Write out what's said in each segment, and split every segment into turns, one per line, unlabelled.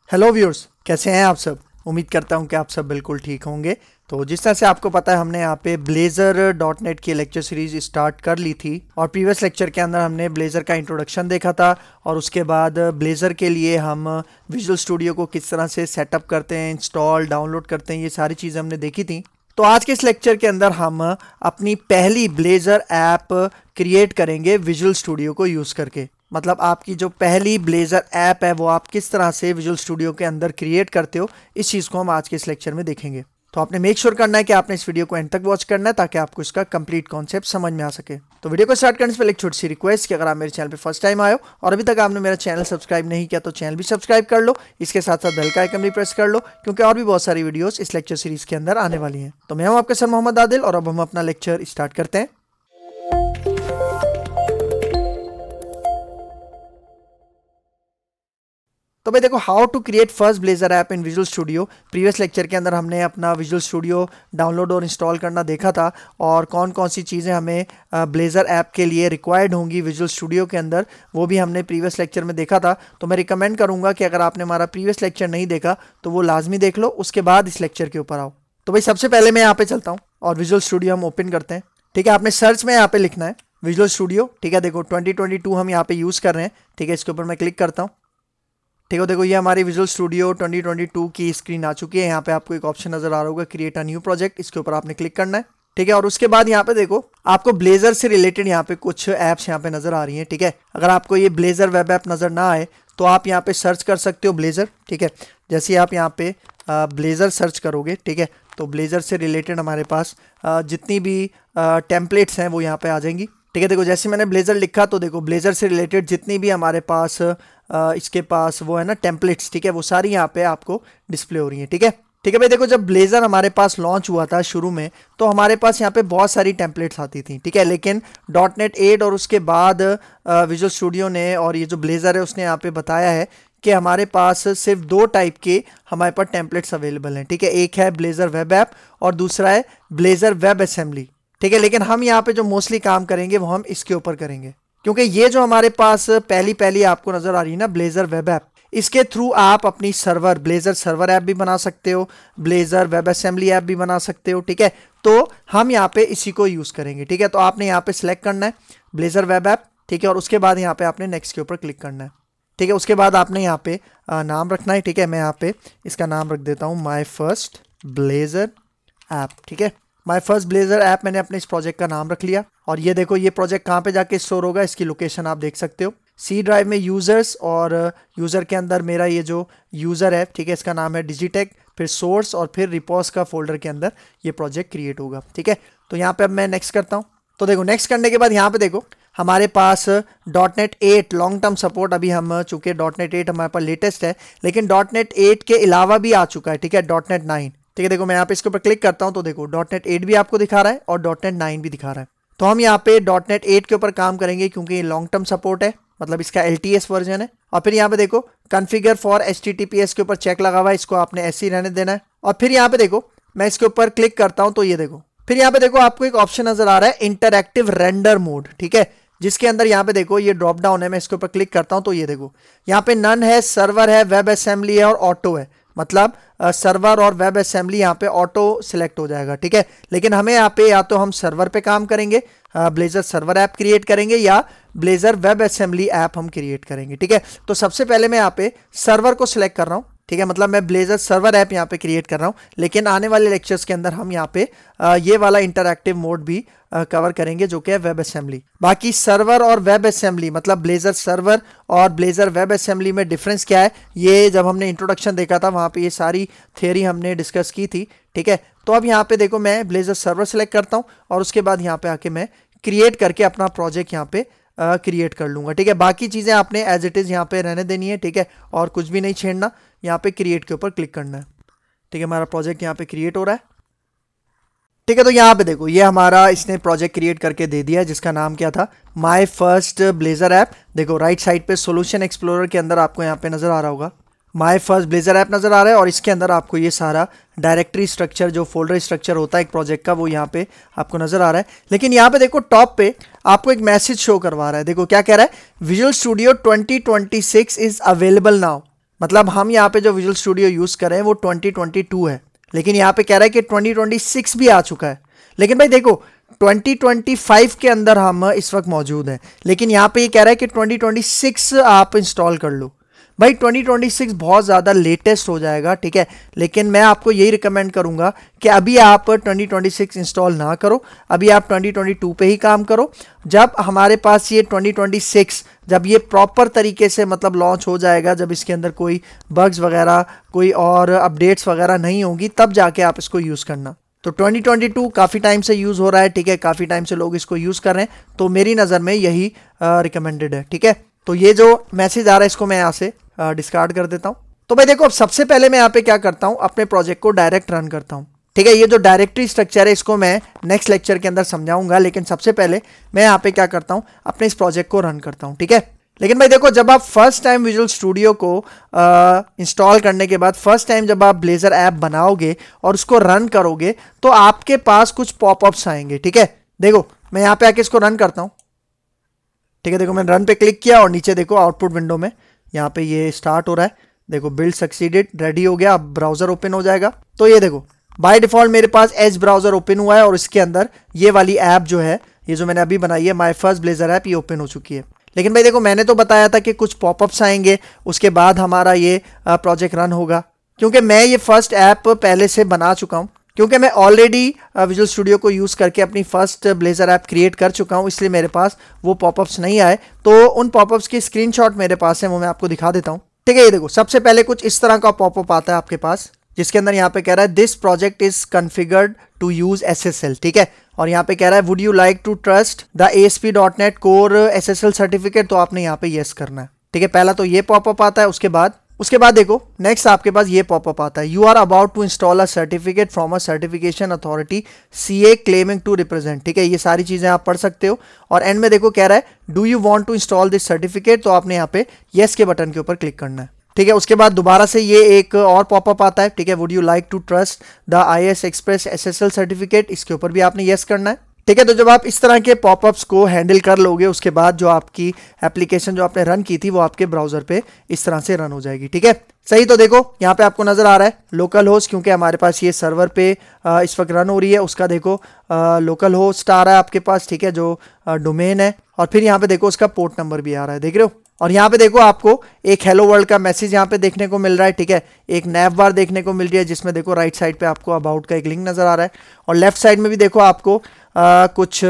Hello viewers, कैसे हैं आप सब। उम्मीद करता हूं कि आप सब बिल्कुल ठीक होंगे। तो जिस तरह से आपको पता है, हमने यहाँ पे ब्लेज़र .NET की लेक्चर सीरीज स्टार्ट कर ली थी और प्रीवियस लेक्चर के अंदर हमने ब्लेज़र का इंट्रोडक्शन देखा था और उसके बाद ब्लेज़र के लिए हम विजुअल स्टूडियो को किस तरह से सेटअप करते हैं, इंस्टॉल डाउनलोड करते हैं, ये सारी चीज़ें हमने देखी थी। तो आज के इस लेक्चर के अंदर हम अपनी पहली ब्लेज़र ऐप क्रिएट करेंगे विजुअल स्टूडियो को यूज़ करके। मतलब आपकी जो पहली ब्लेज़र ऐप है वो आप किस तरह से विजुअल स्टूडियो के अंदर क्रिएट करते हो, इस चीज़ को हम आज के इस लेक्चर में देखेंगे। तो आपने मेक श्योर करना है कि आपने इस वीडियो को एंड तक वॉच करना है ताकि आपको इसका कंप्लीट कॉन्सेप्ट समझ में आ सके। तो वीडियो को स्टार्ट करने से पहले एक छोटी सी रिक्वेस्ट कि अगर आप मेरे चैनल पे फर्स्ट टाइम आए हो और अभी तक आपने मेरा चैनल सब्सक्राइब नहीं किया तो चैनल भी सब्सक्राइब कर लो, इसके साथ साथ बेल का आइकन भी प्रेस कर लो क्योंकि और भी बहुत सारी वीडियोस इस लेक्चर सीरीज के अंदर आने वाली हैं। तो मैं हूं आपके सर मोहम्मद आदिल और अब हम अपना लेक्चर स्टार्ट करते हैं। तो भाई देखो, how to create first Blazor app in Visual Studio. Previous lecture के अंदर हमने अपना विजुअल स्टूडियो डाउनलोड और इंस्टॉल करना देखा था और कौन कौन सी चीज़ें हमें ब्लेज़र ऐप के लिए रिक्वायर्ड होंगी विजुअल स्टूडियो के अंदर, वो भी हमने प्रीवियस लेक्चर में देखा था। तो मैं रिकमेंड करूँगा कि अगर आपने हमारा प्रीवियस लेक्चर नहीं देखा तो वो लाजमी देख लो, उसके बाद इस लेक्चर के ऊपर आओ। तो भाई सबसे पहले मैं यहाँ पे चलता हूँ और विजुअल स्टूडियो हम ओपन करते हैं। ठीक है, आपने सर्च में यहाँ पे लिखना है विजुअल स्टूडियो। ठीक है, देखो 2022 हम यहाँ पे यूज़ कर रहे हैं। ठीक है, इसके ऊपर मैं क्लिक करता हूँ। ठीक है, देखो ये हमारी विजुअल स्टूडियो 2022 की स्क्रीन आ चुकी है। यहाँ पे आपको एक ऑप्शन नजर आ रहा होगा क्रिएट अ न्यू प्रोजेक्ट, इसके ऊपर आपने क्लिक करना है। ठीक है, और उसके बाद यहाँ पे देखो आपको ब्लेज़र से रिलेटेड यहाँ पे कुछ ऐप्स यहाँ पे नजर आ रही हैं। ठीक है, अगर आपको ये ब्लेज़र वेब ऐप नजर ना आए तो आप यहाँ पे सर्च कर सकते हो ब्लेज़र। ठीक है, जैसे ही आप यहाँ पे ब्लेज़र सर्च करोगे, ठीक है, तो ब्लेज़र से रिलेटेड हमारे पास जितनी भी टेम्पलेट्स हैं वो यहाँ पे आ जाएंगी। ठीक है, देखो जैसे मैंने ब्लेज़र लिखा तो देखो ब्लेज़र से रिलेटेड जितनी भी हमारे पास इसके पास वो है ना टेम्पलेट्स, ठीक है, वो सारी यहाँ पे आपको डिस्प्ले हो रही है। ठीक है, ठीक है भाई, देखो जब ब्लेज़र हमारे पास लॉन्च हुआ था शुरू में तो हमारे पास यहाँ पे बहुत सारी टेम्पलेट्स आती थी। ठीक है, लेकिन .NET 8 और उसके बाद विजुअल स्टूडियो ने और ये जो ब्लेज़र है उसने यहाँ पे बताया है कि हमारे पास सिर्फ दो टाइप के हमारे पास टेम्पलेट्स अवेलेबल हैं। ठीक है, एक है ब्लेज़र वेब ऐप और दूसरा है ब्लेज़र वेब असेंबली। ठीक है, लेकिन हम यहाँ पे जो मोस्टली काम करेंगे वो हम इसके ऊपर करेंगे क्योंकि ये जो हमारे पास पहली आपको नजर आ रही है ना ब्लेज़र वेब ऐप, इसके थ्रू आप अपनी सर्वर ब्लेज़र सर्वर ऐप भी बना सकते हो, ब्लेज़र वेब असेंबली ऐप भी बना सकते हो। ठीक है, तो हम यहाँ पे इसी को यूज़ करेंगे। ठीक है, तो आपने यहाँ पे सिलेक्ट करना है ब्लेज़र वेब ऐप। ठीक है, और उसके बाद यहाँ पे आपने नेक्स्ट के ऊपर क्लिक करना है। ठीक है, उसके बाद आपने यहाँ पे नाम रखना है। ठीक है, मैं यहाँ पे इसका नाम रख देता हूँ माई फर्स्ट ब्लेज़र ऐप। ठीक है, माई फर्स्ट ब्लेज़र ऐप मैंने अपने इस प्रोजेक्ट का नाम रख लिया और ये देखो ये प्रोजेक्ट कहाँ पे जाके स्टोर होगा, इसकी लोकेशन आप देख सकते हो। सी ड्राइव में यूज़र्स और यूज़र के अंदर मेरा ये जो यूज़र है, ठीक है, इसका नाम है डिजिटेक, फिर सोर्स और फिर रिपोज का फोल्डर के अंदर ये प्रोजेक्ट क्रिएट होगा। ठीक है, तो यहाँ पे अब मैं नेक्स्ट करता हूँ। तो देखो नेक्स्ट करने के बाद यहाँ पे देखो हमारे पास .NET 8 लॉन्ग टर्म सपोर्ट, अभी हम चूँकि .NET 8 हमारे पास लेटेस्ट है, लेकिन .NEट 8 के अलावा भी आ चुका है। ठीक है, .NET 9। ठीक है, देखो मैं यहाँ पे इसके ऊपर क्लिक करता हूँ तो देखो .NET 8 भी आपको दिखा रहा है और .NET 9 भी दिखा रहा है। तो हम यहाँ पे .NET 8 के ऊपर काम करेंगे क्योंकि ये लॉन्ग टर्म सपोर्ट है, मतलब इसका LTS वर्जन है। और फिर यहाँ पे देखो कॉन्फ़िगर फॉर HTTPS के ऊपर चेक लगा हुआ है, इसको आपने ऐसे ही रहने देना है। और फिर यहाँ पे देखो मैं इसके ऊपर क्लिक करता हूँ तो ये देखो फिर यहाँ पे देखो आपको एक ऑप्शन नजर आ रहा है इंटरैक्टिव रेंडर मोड। ठीक है, जिसके अंदर यहाँ पे देखो ये ड्रॉप डाउन है, मैं इसके ऊपर क्लिक करता हूँ तो ये देखो यहाँ पे नन है, सर्वर है, वेब असेंबली है और ऑटो है। मतलब सर्वर और वेब असेंबली यहाँ पे ऑटो सिलेक्ट हो जाएगा। ठीक है, लेकिन हमें यहाँ पे या तो हम सर्वर पे काम करेंगे, ब्लेज़र सर्वर ऐप क्रिएट करेंगे, या ब्लेज़र वेब असेंबली ऐप हम क्रिएट करेंगे। ठीक है, तो सबसे पहले मैं यहाँ पे सर्वर को सिलेक्ट कर रहा हूँ। ठीक है, मतलब मैं ब्लेज़र सर्वर ऐप यहाँ पे क्रिएट कर रहा हूँ, लेकिन आने वाले लेक्चर्स के अंदर हम यहाँ पे ये वाला इंटरैक्टिव मोड भी कवर करेंगे जो कि है वेब असेंबली। बाकी सर्वर और वेब असेंबली मतलब ब्लेज़र सर्वर और ब्लेज़र वेब असेंबली में डिफरेंस क्या है, ये जब हमने इंट्रोडक्शन देखा था वहाँ पे ये सारी थियरी हमने डिस्कस की थी। ठीक है, तो अब यहाँ पे देखो मैं ब्लेज़र सर्वर सेलेक्ट करता हूँ और उसके बाद यहाँ पे आके मैं क्रिएट करके अपना प्रोजेक्ट यहाँ पे क्रिएट कर लूँगा। ठीक है, बाकी चीज़ें आपने एज इट इज़ यहाँ पे रहने देनी है। ठीक है, और कुछ भी नहीं छेड़ना, यहाँ पे क्रिएट के ऊपर क्लिक करना है। ठीक है, हमारा प्रोजेक्ट यहाँ पे क्रिएट हो रहा है। ठीक है, तो यहाँ पे देखो ये हमारा इसने प्रोजेक्ट क्रिएट करके दे दिया है जिसका नाम क्या था, माई फर्स्ट ब्लेज़र ऐप। देखो राइट साइड पे सॉल्यूशन एक्सप्लोरर के अंदर आपको यहाँ पे नज़र आ रहा होगा माई फर्स्ट ब्लेज़र ऐप नज़र आ रहा है और इसके अंदर आपको ये सारा डायरेक्टरी स्ट्रक्चर जो फोल्डर स्ट्रक्चर होता है एक प्रोजेक्ट का वो यहाँ पे आपको नज़र आ रहा है। लेकिन यहाँ पे देखो टॉप पे आपको एक मैसेज शो करवा रहा है, देखो क्या कह रहा है, visual studio 2026 is available now. मतलब हम यहाँ पे जो विजुअल स्टूडियो यूज़ कर रहे हैं वो 2022 है, लेकिन यहाँ पे कह रहा है कि 2026 भी आ चुका है। लेकिन भाई देखो 2025 के अंदर हम इस वक्त मौजूद हैं, लेकिन यहाँ पे ये कह रहा है कि 2026 आप इंस्टॉल कर लो। भाई 2026 बहुत ज़्यादा लेटेस्ट हो जाएगा, ठीक है, लेकिन मैं आपको यही रिकमेंड करूंगा कि अभी आप 2026 इंस्टॉल ना करो, अभी आप 2022 पे ही काम करो। जब हमारे पास ये 2026 जब ये प्रॉपर तरीके से मतलब लॉन्च हो जाएगा, जब इसके अंदर कोई बग्स वगैरह कोई और अपडेट्स वगैरह नहीं होंगी, तब जाके आप इसको यूज़ करना। तो 2022 काफ़ी टाइम से यूज़ हो रहा है, ठीक है, काफ़ी टाइम से लोग इसको यूज़ कर रहे हैं, तो मेरी नज़र में यही रिकमेंडेड है, ठीक है। तो ये जो मैसेज आ रहा है इसको मैं यहाँ से डिस्कार्ड कर देता हूँ। तो भाई देखो अब सबसे पहले मैं यहाँ पे क्या करता हूँ, अपने प्रोजेक्ट को डायरेक्ट रन करता हूँ, ठीक है। ये जो डायरेक्टरी स्ट्रक्चर है इसको मैं नेक्स्ट लेक्चर के अंदर समझाऊंगा, लेकिन सबसे पहले मैं यहाँ पे क्या करता हूँ, अपने इस प्रोजेक्ट को रन करता हूँ, ठीक है। लेकिन भाई देखो जब आप फर्स्ट टाइम विजुअल स्टूडियो को इंस्टॉल करने के बाद फर्स्ट टाइम जब आप ब्लेजर ऐप बनाओगे और उसको रन करोगे तो आपके पास कुछ पॉपअप्स आएंगे, ठीक है। देखो मैं यहाँ पे आके इसको रन करता हूँ, ठीक है। देखो मैंने रन पे क्लिक किया और नीचे देखो आउटपुट विंडो में यहाँ पे ये स्टार्ट हो रहा है, देखो बिल्ड सक्सीडेड, रेडी हो गया, अब ब्राउजर ओपन हो जाएगा। तो ये देखो बाय डिफॉल्ट मेरे पास एज ब्राउजर ओपन हुआ है और इसके अंदर ये वाली ऐप जो है, ये जो मैंने अभी बनाई है माय फर्स्ट ब्लेजर ऐप, ये ओपन हो चुकी है। लेकिन भाई देखो मैंने तो बताया था कि कुछ पॉपअप्स आएंगे, उसके बाद हमारा ये प्रोजेक्ट रन होगा। क्योंकि मैं ये फर्स्ट ऐप पहले से बना चुका हूँ, क्योंकि मैं ऑलरेडी विजुअल स्टूडियो को यूज़ करके अपनी फर्स्ट ब्लेजर ऐप क्रिएट कर चुका हूँ, इसलिए मेरे पास वो पॉपअप्स नहीं आए। तो उन पॉपअप्स की स्क्रीनशॉट मेरे पास है, वो मैं आपको दिखा देता हूँ, ठीक है। ये देखो सबसे पहले कुछ इस तरह का पॉपअप आता है आपके पास, जिसके अंदर यहाँ पे कह रहा है this project is configured to use SSL, ठीक है। और यहाँ पे कह रहा है would you like to trust the ASP.NET core SSL certificate, तो आपने यहाँ पे येस करना है, ठीक है। पहला तो ये पॉपअप आता है, उसके बाद देखो नेक्स्ट आपके पास ये पॉपअप आता है, you are about to install a certificate from a certification authority CA claiming to represent, ठीक है। ये सारी चीज़ें आप पढ़ सकते हो। और एंड में देखो कह रहा है do you want to install this certificate, तो आपने यहाँ पे येस के बटन के ऊपर क्लिक करना है, ठीक है। उसके बाद दोबारा से ये एक और पॉपअप आता है, ठीक है, would you like to trust the IS express SSL certificate, इसके ऊपर भी आपने येस करना है, ठीक है। तो जब आप इस तरह के पॉपअप्स को हैंडल कर लोगे, उसके बाद जो आपकी एप्लीकेशन जो आपने रन की थी वो आपके ब्राउजर पे इस तरह से रन हो जाएगी, ठीक है। सही, तो देखो यहाँ पे आपको नजर आ रहा है लोकल होस्ट, क्योंकि हमारे पास ये सर्वर पे इस वक्त रन हो रही है, उसका देखो लोकल होस्ट आ रहा है आपके पास, ठीक है, जो डोमेन है। और फिर यहाँ पे देखो उसका पोर्ट नंबर भी आ रहा है, देख रहे हो। और यहाँ पे देखो आपको एक हेलो वर्ल्ड का मैसेज यहाँ पे देखने को मिल रहा है, ठीक है। एक नैव बार देखने को मिल रही है, जिसमें देखो राइट साइड पे आपको अबाउट का एक लिंक नजर आ रहा है, और लेफ्ट साइड में भी देखो आपको कुछ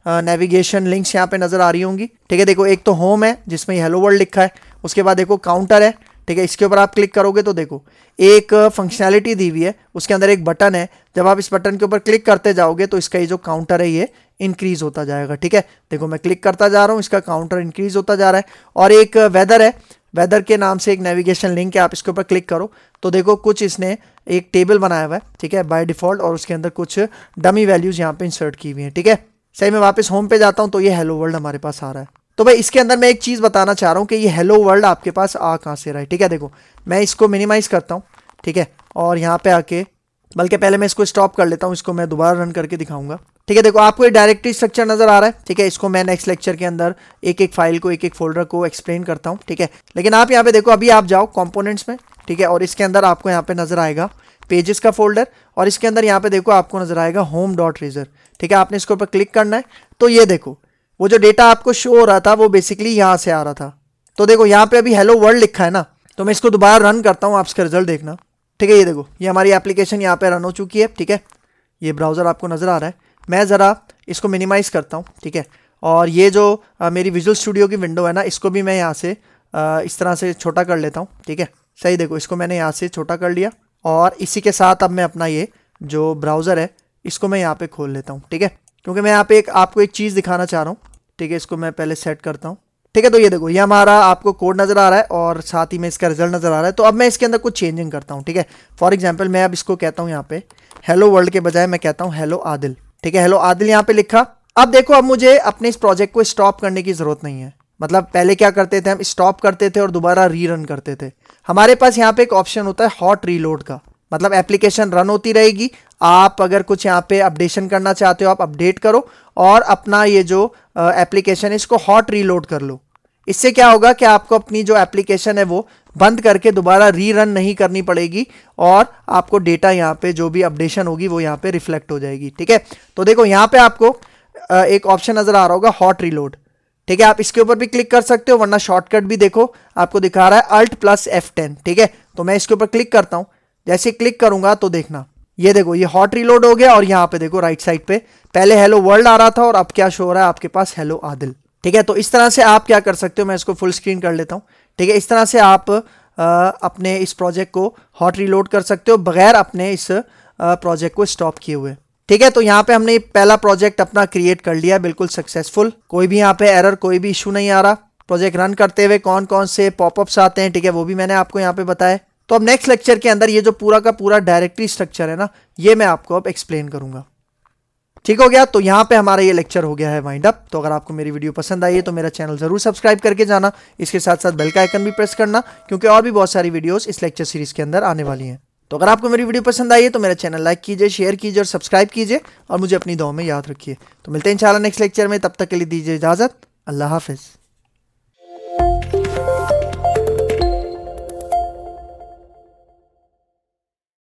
नेविगेशन लिंक्स यहाँ पे नजर आ रही होंगी, ठीक है। देखो एक तो होम है जिसमें हेलो वर्ल्ड लिखा है, उसके बाद देखो काउंटर है, ठीक है। इसके ऊपर आप क्लिक करोगे तो देखो एक फंक्शनैलिटी दी हुई है, उसके अंदर एक बटन है, जब आप इस बटन के ऊपर क्लिक करते जाओगे तो इसका ये जो काउंटर है ये इंक्रीज होता जाएगा, ठीक है। देखो मैं क्लिक करता जा रहा हूँ, इसका काउंटर इंक्रीज होता जा रहा है। और एक वेदर है, वेदर के नाम से एक नेविगेशन लिंक है, आप इसके ऊपर क्लिक करो तो देखो कुछ इसने एक टेबल बनाया हुआ है, ठीक है, बाय डिफॉल्ट, और उसके अंदर कुछ डमी वैल्यूज यहाँ पे इंसर्ट की हुई हैं, ठीक है। सही, मैं वापस होम पे जाता हूँ तो ये हेलो वर्ल्ड हमारे पास आ रहा है। तो भाई इसके अंदर मैं एक चीज़ बताना चाह रहा हूँ कि ये हेलो वर्ल्ड आपके पास आ कहाँ से रहा है, ठीक है। देखो मैं इसको मिनिमाइज करता हूँ, ठीक है, और यहाँ पे आके बल्कि पहले मैं इसको स्टॉप कर लेता हूँ, इसको मैं दोबारा रन करके दिखाऊंगा, ठीक है। देखो आपको ये डायरेक्टरी स्ट्रक्चर नजर आ रहा है, ठीक है। इसको मैं नेक्स्ट लेक्चर के अंदर एक एक फाइल को एक एक फोल्डर को एक्सप्लेन करता हूँ, ठीक है। लेकिन आप यहाँ पे देखो अभी आप जाओ कंपोनेंट्स में, ठीक है, और इसके अंदर आपको यहाँ पे नजर आएगा पेजेस का फोल्डर, और इसके अंदर यहाँ पे देखो आपको नजर आएगा home.razor, ठीक है। आपने इसके ऊपर क्लिक करना है तो ये देखो वो जो डेटा आपको शो हो रहा था वो बेसिकली यहाँ से आ रहा था। तो देखो यहाँ पे अभी हेलो वर्ल्ड लिखा है ना, तो मैं इसको दोबारा रन करता हूँ, आप इसका रिजल्ट देखना, ठीक है। ये देखो ये हमारी एप्लीकेशन यहाँ पे रन हो चुकी है, ठीक है। ये ब्राउज़र आपको नज़र आ रहा है, मैं ज़रा इसको मिनिमाइज़ करता हूँ, ठीक है। और ये जो मेरी विजुअल स्टूडियो की विंडो है ना, इसको भी मैं यहाँ से इस तरह से छोटा कर लेता हूँ, ठीक है। सही, देखो इसको मैंने यहाँ से छोटा कर लिया, और इसी के साथ अब मैं अपना ये जो ब्राउज़र है इसको मैं यहाँ पे खोल लेता हूँ, ठीक है, क्योंकि मैं यहाँ पे आपको एक चीज़ दिखाना चाह रहा हूँ, ठीक है। इसको मैं पहले सेट करता हूँ, ठीक है। तो ये देखो ये हमारा आपको कोड नज़र आ रहा है और साथ ही में इसका रिजल्ट नज़र आ रहा है। तो अब मैं इसके अंदर कुछ चेंजिंग करता हूँ, ठीक है। फॉर एग्जाम्पल मैं अब इसको कहता हूँ यहाँ पे हेलो वर्ल्ड के बजाय मैं कहता हूँ हेलो आदिल, ठीक है। हेलो आदिल यहाँ पे लिखा। अब देखो अब मुझे अपने इस प्रोजेक्ट को स्टॉप करने की ज़रूरत नहीं है। मतलब पहले क्या करते थे, हम स्टॉप करते थे और दोबारा रीरन करते थे। हमारे पास यहाँ पे एक ऑप्शन होता है हॉट रीलोड का, मतलब एप्लीकेशन रन होती रहेगी, आप अगर कुछ यहाँ पे अपडेशन करना चाहते हो आप अपडेट करो और अपना ये जो एप्लीकेशन है इसको हॉट रीलोड कर लो। इससे क्या होगा कि आपको अपनी जो एप्लीकेशन है वो बंद करके दोबारा रीरन नहीं करनी पड़ेगी और आपको डेटा यहाँ पे जो भी अपडेशन होगी वो यहाँ पे रिफ्लेक्ट हो जाएगी। ठीक है, तो देखो यहाँ पे आपको एक ऑप्शन नजर आ रहा होगा हॉट रीलोड। ठीक है, आप इसके ऊपर भी क्लिक कर सकते हो, वरना शॉर्टकट भी देखो आपको दिखा रहा है Alt+F10। ठीक है, तो मैं इसके ऊपर क्लिक करता हूं। जैसे क्लिक करूंगा तो देखना ये देखो ये हॉट रीलोड हो गया और यहाँ पे देखो राइट साइड पे पहले हेलो वर्ल्ड आ रहा था और अब क्या शो हो रहा है आपके पास हेलो आदिल। ठीक है, तो इस तरह से आप क्या कर सकते हो, मैं इसको फुल स्क्रीन कर लेता हूँ। ठीक है, इस तरह से आप अपने इस प्रोजेक्ट को हॉट रीलोड कर सकते हो बगैर अपने इस प्रोजेक्ट को स्टॉप किए हुए। ठीक है, तो यहाँ पे हमने पहला प्रोजेक्ट अपना क्रिएट कर लिया, बिल्कुल सक्सेसफुल, कोई भी यहाँ पे एरर कोई भी इशू नहीं आ रहा। प्रोजेक्ट रन करते हुए कौन कौन से पॉपअप्स आते हैं, ठीक है, वो भी मैंने आपको यहाँ पे बताया। तो अब नेक्स्ट लेक्चर के अंदर ये जो पूरा का पूरा डायरेक्टरी स्ट्रक्चर है ना, ये मैं आपको अब एक्सप्लेन करूंगा। ठीक हो गया, तो यहाँ पे हमारा ये लेक्चर हो गया है वाइंड अप। तो अगर आपको मेरी वीडियो पसंद आई है तो मेरा चैनल जरूर सब्सक्राइब करके जाना, इसके साथ साथ बेल का आइकन भी प्रेस करना, क्योंकि और भी बहुत सारी वीडियोस इस लेक्चर सीरीज के अंदर आने वाली हैं। तो अगर आपको मेरी वीडियो पसंद आई है तो मेरा चैनल लाइक कीजिए, शेयर कीजिए और सब्सक्राइब कीजिए और मुझे अपनी दुआ में याद रखिए। तो मिलते हैं इंशाल्लाह नेक्स्ट लेक्चर में, तब तक के लिए दीजिए इजाजत। अल्लाह हाफिज।